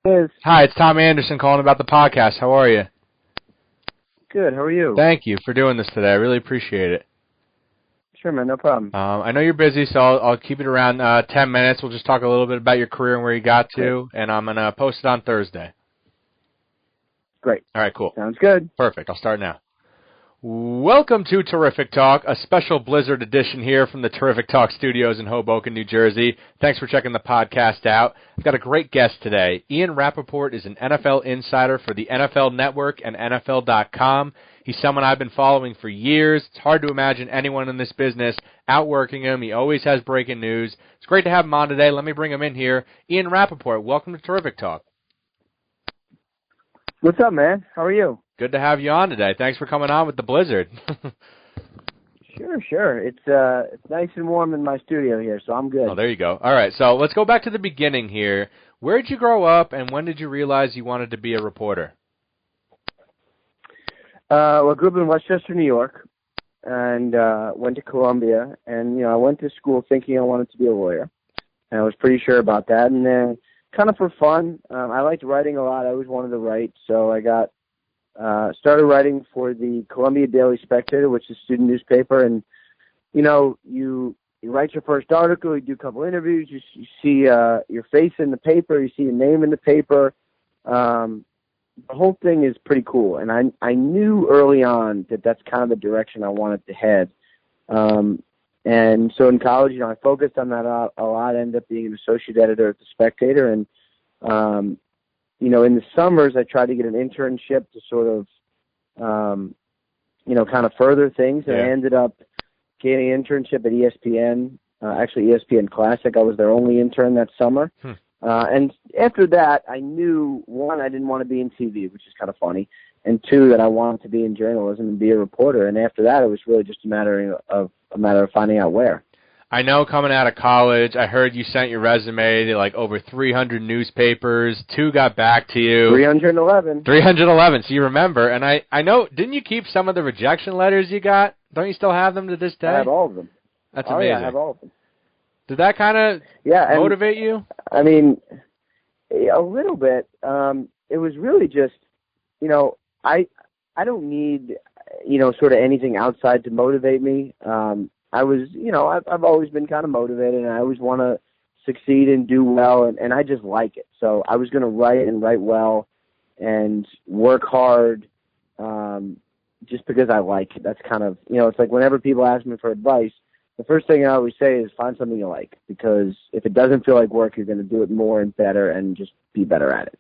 Yes. Hi, it's Tom Anderson calling about the podcast. How are you? Good. How are you? Thank you for doing this today. I really appreciate it. Sure, man. No problem. I know you're busy, so I'll keep it around 10 minutes. We'll just talk a little bit about your career and where you got to, and I'm going to post it on Thursday. Great. All right, cool. Sounds good. Perfect. I'll start now. Welcome to Terrific Talk, a special Blizzard edition here from the Terrific Talk studios in Hoboken, New Jersey. Thanks for checking the podcast out. I've got a great guest today. Ian Rapoport is an NFL insider for the NFL Network and NFL.com. He's someone I've been following for years. It's hard to imagine anyone in this business outworking him. He always has breaking news. It's great to have him on today. Let me bring him in here. Ian Rapoport, welcome to Terrific Talk. What's up, man? How are you? Good to have you on today. Thanks for coming on with the Blizzard. Sure. It's nice and warm in my studio here, so I'm good. Oh, there you go. All right, so let's go back to the beginning here. Where did you grow up, and when did you realize you wanted to be a reporter? Well, I grew up in Westchester, New York, and went to Columbia. And, I went to school thinking I wanted to be a lawyer. And I was pretty sure about that. And then kind of for fun, I liked writing a lot. I always wanted to write, so I got started writing for the Columbia Daily Spectator, which is a student newspaper. And, you write your first article, you do a couple interviews, you see your face in the paper, you see your name in the paper. The whole thing is pretty cool. And I knew early on that that's kind of the direction I wanted to head. And so in college, I focused on that a lot, ended up being an associate editor at the Spectator. And, in the summers, I tried to get an internship to sort of, kind of further things. And I ended up getting an internship at ESPN, actually ESPN Classic. I was their only intern that summer. And after that, I knew, one, I didn't want to be in TV, which is kind of funny, and two, that I wanted to be in journalism and be a reporter. And after that, it was really just a matter of finding out where. I know coming out of college, I heard you sent your resume to like over 300 newspapers. 2 got back to you. 311. 311, so you remember. And I know, didn't you keep some of the rejection letters you got? Don't you still have them to this day? I have all of them. That's amazing. Yeah, I have all of them. Did that kind of motivate you? I mean, a little bit. It was really just, I don't need, sort of anything outside to motivate me. I was, I've always been kind of motivated, and I always want to succeed and do well, and I just like it. So I was going to write well and work hard just because I like it. That's kind of, it's like whenever people ask me for advice, the first thing I always say is find something you like, because if it doesn't feel like work, you're going to do it more and better and just be better at it.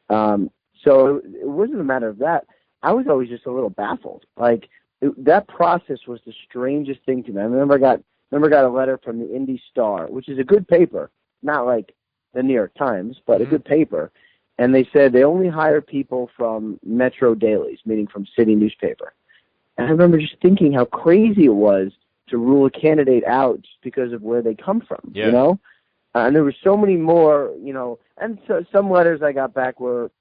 So it wasn't a matter of that. I was always just a little baffled. Like, that process was the strangest thing to me. I remember I got a letter from the Indy Star, which is a good paper, not like the New York Times, but a good paper. And they said they only hire people from metro dailies, meaning from city newspaper. And I remember just thinking how crazy it was to rule a candidate out just because of where they come from, And there were so many more, and so some letters I got back were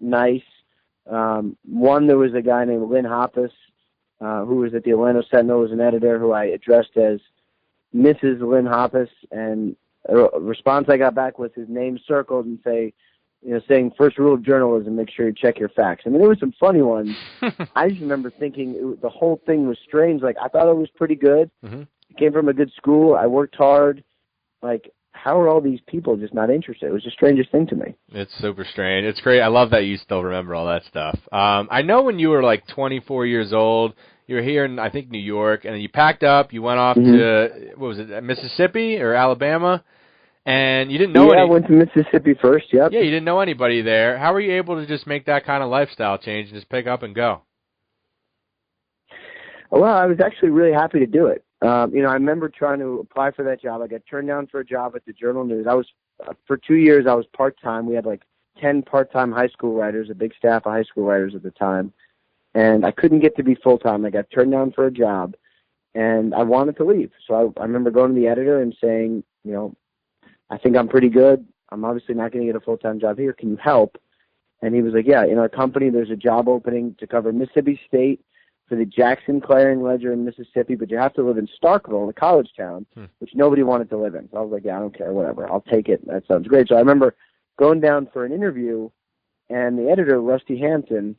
nice. One, there was a guy named Lynn Hoppus, who was at the Atlanta Sentinel, was an editor who I addressed as Mrs. Lynn Hoppus, and a response I got back was his name circled and saying, first rule of journalism, make sure you check your facts. I mean, there were some funny ones. I just remember thinking the whole thing was strange. Like, I thought it was pretty good. I came from a good school. I worked hard. Like, how are all these people just not interested? It was the strangest thing to me. It's super strange. It's great. I love that you still remember all that stuff. I know when you were like 24 years old, you were here in, I think, New York, and then you packed up, you went off to, what was it, Mississippi or Alabama, and you didn't know I went to Mississippi first, yep. Yeah, you didn't know anybody there. How were you able to just make that kind of lifestyle change and just pick up and go? Well, I was actually really happy to do it. I remember trying to apply for that job. I got turned down for a job at the Journal-News. I was, for 2 years, I was part-time. We had like 10 part-time high school writers, a big staff of high school writers at the time. And I couldn't get to be full-time. I got turned down for a job, and I wanted to leave. So I remember going to the editor and saying, I think I'm pretty good. I'm obviously not going to get a full-time job here. Can you help? And he was like, yeah, in our company there's a job opening to cover Mississippi State for the Jackson Clarion Ledger in Mississippi, but you have to live in Starkville, a college town, which nobody wanted to live in. So I was like, yeah, I don't care, whatever. I'll take it. That sounds great. So I remember going down for an interview, and the editor, Rusty Hampton,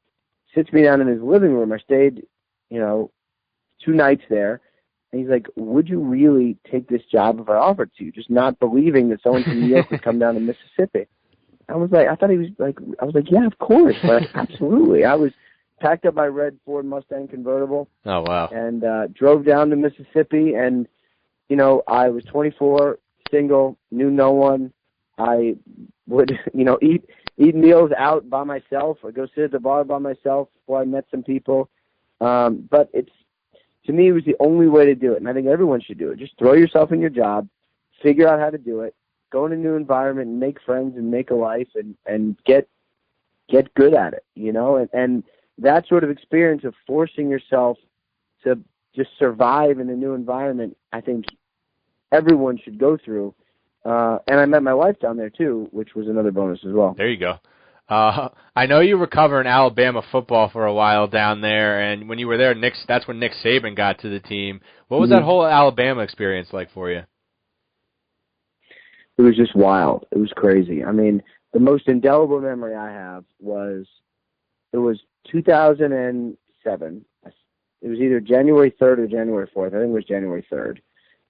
sits me down in his living room. I stayed, 2 nights there. And he's like, would you really take this job if I offered it to you? Just not believing that someone from New York would come down to Mississippi. I was like, yeah, of course. Like, absolutely. I was packed up my red Ford Mustang convertible. Oh, wow. And drove down to Mississippi. And, I was 24, single, knew no one. I would, eat meals out by myself. I'd go sit at the bar by myself before I met some people. But to me, it was the only way to do it, and I think everyone should do it. Just throw yourself in your job, figure out how to do it, go in a new environment and make friends and make a life and get good at it, And that sort of experience of forcing yourself to just survive in a new environment, I think everyone should go through. And I met my wife down there, too, which was another bonus as well. There you go. I know you were covering Alabama football for a while down there, and when you were there, that's when Nick Saban got to the team. What was that whole Alabama experience like for you? It was just wild. It was crazy. I mean, the most indelible memory I have was 2007. It was either January 3rd or January 4th. I think it was January 3rd.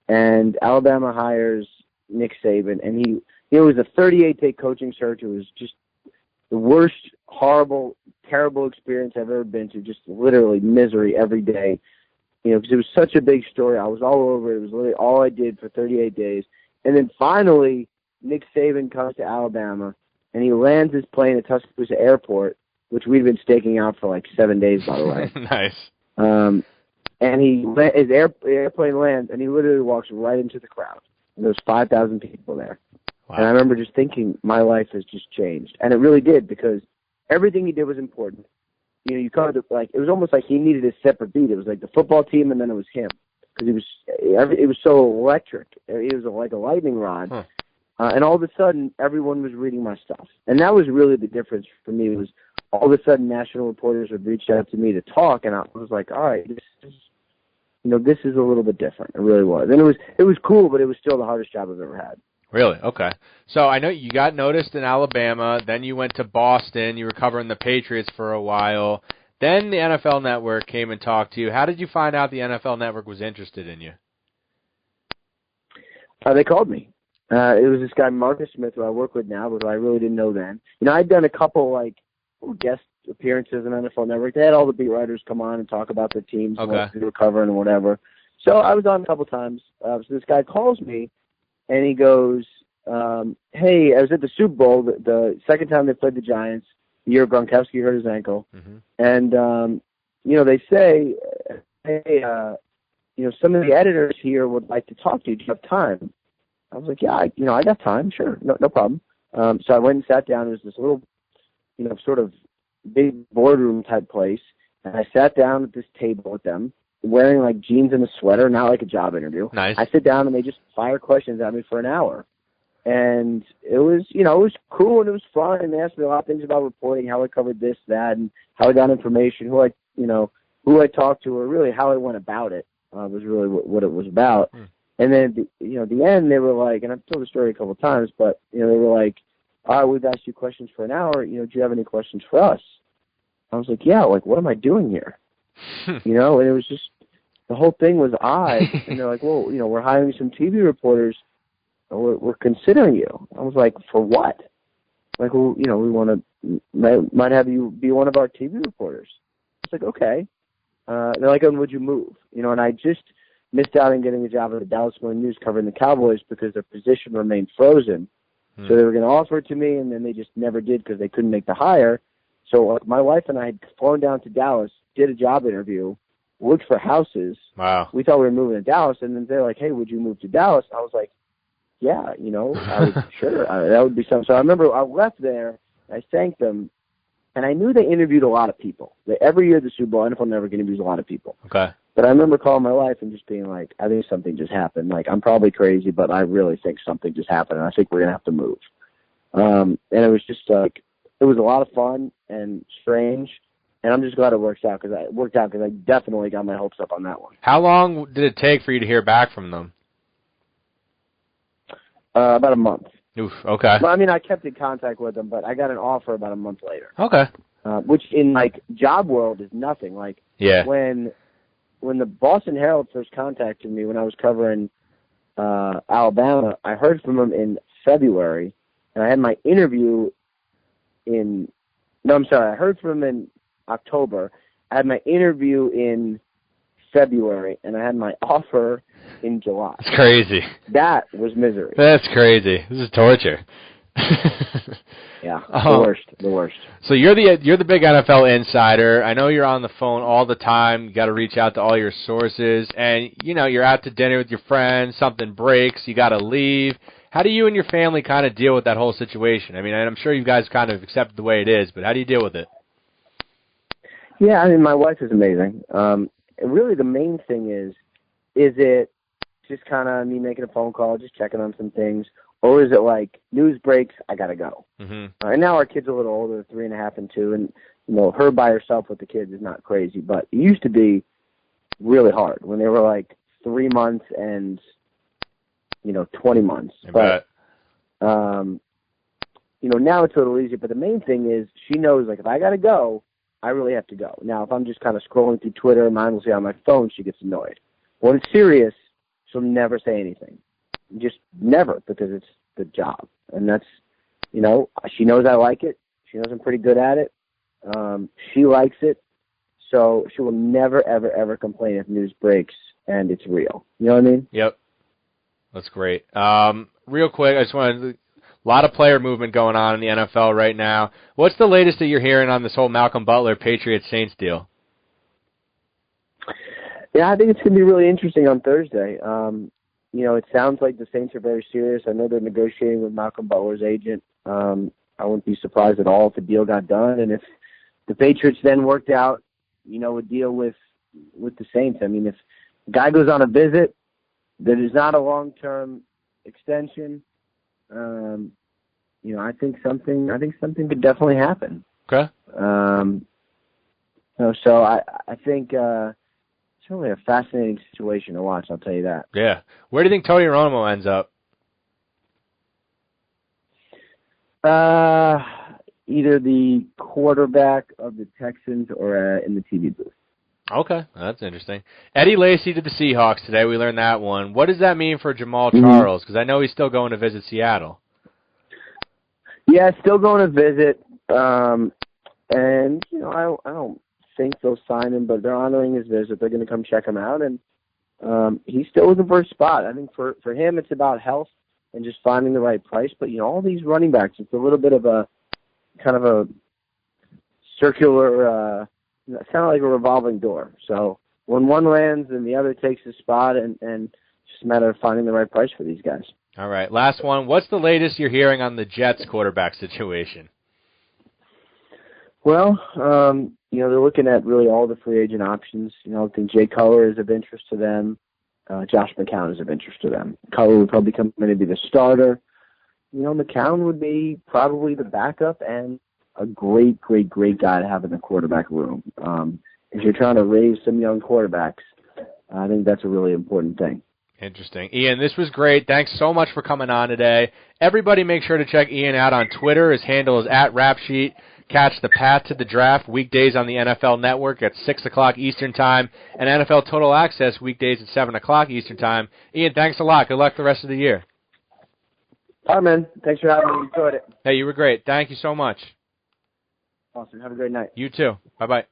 And Alabama hires Nick Saban, and it was a 38-day coaching search. It was just the worst, horrible, terrible experience I've ever been to, just literally misery every day, because it was such a big story. I was all over it. It was literally all I did for 38 days. And then finally, Nick Saban comes to Alabama, and he lands his plane at Tuscaloosa Airport, which we'd been staking out for like 7 days, by the way. Nice. And his airplane lands, and he literally walks right into the crowd. And there's 5,000 people there. Wow. And I remember just thinking, my life has just changed. And it really did, because everything he did was important. You covered it was almost like he needed a separate beat. It was like the football team, and then it was him. Because it was so electric. It was like a lightning rod. Huh. And all of a sudden, everyone was reading my stuff. And that was really the difference for me. It was all of a sudden, national reporters had reached out to me to talk, and I was like, all right, this is a little bit different. It really was. And it was cool, but it was still the hardest job I've ever had. Really? Okay. So I know you got noticed in Alabama, then you went to Boston, you were covering the Patriots for a while, then the NFL Network came and talked to you. How did you find out the NFL Network was interested in you? They called me. It was this guy, Marcus Smith, who I work with now, but who I really didn't know then. I'd done a couple, guest appearances on NFL Network. They had all the beat writers come on and talk about their teams and what they were covering and whatever. So I was on a couple times. So this guy calls me, and he goes, hey, I was at the Super Bowl, the second time they played the Giants, the year Gronkowski hurt his ankle. Mm-hmm. And, they say, hey, some of the editors here would like to talk to you. Do you have time? I was like, yeah, I got time. Sure. No problem. So I went and sat down. It was this little, sort of big boardroom type place. And I sat down at this table with them, wearing jeans and a sweater, not like a job interview. Nice. I sit down and they just fire questions at me for an hour. And it was, it was cool and it was fun. And they asked me a lot of things about reporting, how I covered this, that, and how I got information, who I talked to, or really how I went about it, was really what it was about. Mm. And then, at the end, they were like, and I've told the story a couple of times, but, they were like, all right, we've asked you questions for an hour. Do you have any questions for us? I was like, yeah, what am I doing here? And it was just, the whole thing was odd. And they're like, well, we're hiring some TV reporters. We're considering you. I was like, for what? We want to, might have you be one of our TV reporters. I was like, okay. They're like, and would you move? And I just missed out on getting a job at the Dallas Morning News covering the Cowboys because their position remained frozen. So they were going to offer it to me, and then they just never did because they couldn't make the hire. So my wife and I had flown down to Dallas, did a job interview, looked for houses. Wow. We thought we were moving to Dallas, and then they're like, hey, would you move to Dallas? I was like, yeah, I would, sure. That would be something. So I remember I left there, I thanked them, and I knew they interviewed a lot of people. Every year at the Super Bowl, NFL Network interviews a lot of people. Okay. But I remember calling my wife and just being like, I think something just happened. I'm probably crazy, but I really think something just happened, and I think we're going to have to move. And it was just it was a lot of fun and strange, and I'm just glad it worked out because I definitely got my hopes up on that one. How long did it take for you to hear back from them? About a month. Oof, okay. Well, I mean, I kept in contact with them, but I got an offer about a month later. Okay. Which in, like, job world is nothing. Like, yeah. when the Boston Herald first contacted me when I was covering Alabama, I heard from them in February, and I had my interview I heard from them in October. I had my interview in February, and I had my offer in July. It's crazy. That was misery. That's crazy. This is torture. Yeah, the worst. So you're the big NFL insider. I know you're on the phone all the time. You got to reach out to all your sources, and you're out to dinner with your friends. Something breaks, you got to leave. How do you and your family kind of deal with that whole situation? I mean, I'm sure you guys kind of accept the way it is, but how do you deal with it? Yeah, I mean, my wife is amazing. Really, the main thing is it just kind of me making a phone call, just checking on some things, or is it like news breaks, I gotta go? Mm-hmm. And now our kids are a little older, 3.5 and 2, and her by herself with the kids is not crazy, but it used to be really hard when they were like 3 months and 20 months. But now it's a little easier. But the main thing is she knows, like, if I gotta go, I really have to go. Now, if I'm just kind of scrolling through Twitter, mindlessly on my phone, she gets annoyed. When it's serious, she'll never say anything. Just never, because it's the job. And that's, she knows I like it. She knows I'm pretty good at it. She likes it. So she will never, ever, ever complain if news breaks and it's real. You know what I mean? Yep. That's great. Real quick, I just wanted a lot of player movement going on in the NFL right now. What's the latest that you're hearing on this whole Malcolm Butler Patriots-Saints deal? Yeah, I think it's going to be really interesting on Thursday. It sounds like the Saints are very serious. I know they're negotiating with Malcolm Butler's agent. I wouldn't be surprised at all if the deal got done. And if the Patriots then worked out, a deal with the Saints. I mean, if the guy goes on a visit, that is not a long-term extension. I think something could definitely happen. Okay. So I think it's really a fascinating situation to watch. I'll tell you that. Yeah. Where do you think Tony Romo ends up? Either the quarterback of the Texans or in the TV booth. Okay, that's interesting. Eddie Lacy to the Seahawks today. We learned that one. What does that mean for Jamal Charles? Because I know he's still going to visit Seattle. Yeah, still going to visit. And, I don't think they'll sign him, but they're honoring his visit. They're going to come check him out. And he's still looking for a spot. I think for him it's about health and just finding the right price. But, all these running backs, it's a little bit of a kind of a circular it's kind of like a revolving door. So when one lands, then the other takes his spot, and it's just a matter of finding the right price for these guys. All right, last one. What's the latest you're hearing on the Jets quarterback situation? Well, they're looking at really all the free agent options. I think Jay Cutler is of interest to them. Josh McCown is of interest to them. Cutler would probably come in to be the starter. McCown would be probably the backup and a great, great, great guy to have in the quarterback room. If you're trying to raise some young quarterbacks, I think that's a really important thing. Interesting. Ian, this was great. Thanks so much for coming on today. Everybody make sure to check Ian out on Twitter. His handle is @RapSheet. Catch the Path to the Draft weekdays on the NFL Network at 6 o'clock Eastern Time, and NFL Total Access weekdays at 7 o'clock Eastern Time. Ian, thanks a lot. Good luck the rest of the year. All right, man. Thanks for having me. Enjoyed it. Hey, you were great. Thank you so much. Awesome. Have a great night. You too. Bye-bye.